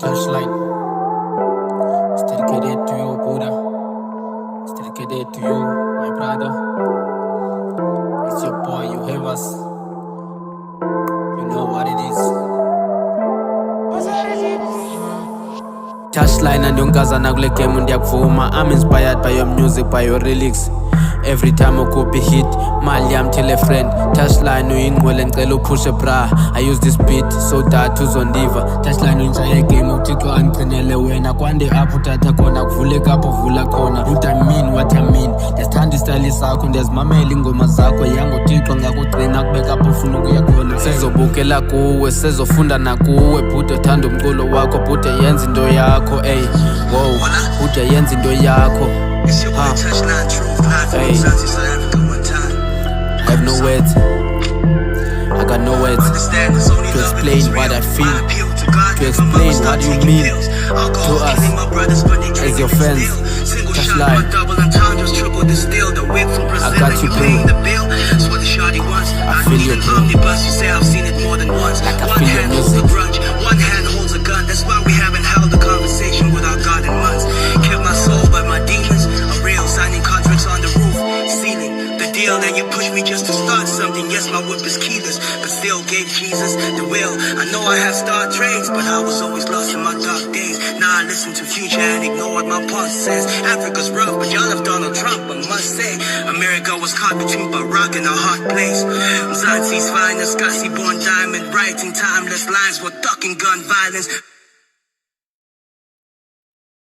Touchline. It's dedicated to you, Buddha. It's dedicated to you, my brother. It's your boy, you have us. You know what it is. Touchline and yonkazana kule game ndiyakuvuma. I'm inspired by your music, by your lyrics. Every time I copy hit, mali yam tell a friend. Touchline uyingqwele ngicela upushe bra. I use this beat so that uzondiva. Touchline uyintshaye game uthixo angigcinele wena. Kwande apho uthatha khona kuvuleka apho vula khona. What I mean ndiyasithanda isitayili sakho, ndiyazimamela ingoma zakho. Yangothixo ngakugcina kubeka apho ufuna ukuya khona. Sezobukela kuwe, sezofunda nakuwe. Bhuti uthanda umculo wakho, bhuti yenza into yakho. Ey, wow, bhuti yenza into yakho. It's your boy Touchline, Truth, live from South Africa one time. I have no words. I got no words to explain what I feel, to explain what you mean to us as your friends. Touchline, I got you, bro. I feel you, bro. Like I feel your music. One hand holds a gun, that's why we haven't held a conversation with our God in months. Kept my soul by my demons, a real signing contracts on the roof, ceiling. The deal that you pushed me just to start something. Yes, my whip is keyless, but still gave Jesus the will. I know I have star traits, but I was always lost in my dark days. Now I listen to Future and ignore what my past says. Africa's rough, but y'all have Donald Trump, I must say. America was caught between Barack and a hard place. Zanzi's finest, Scotty born diamond, writing timeless lines with ducking gun violence.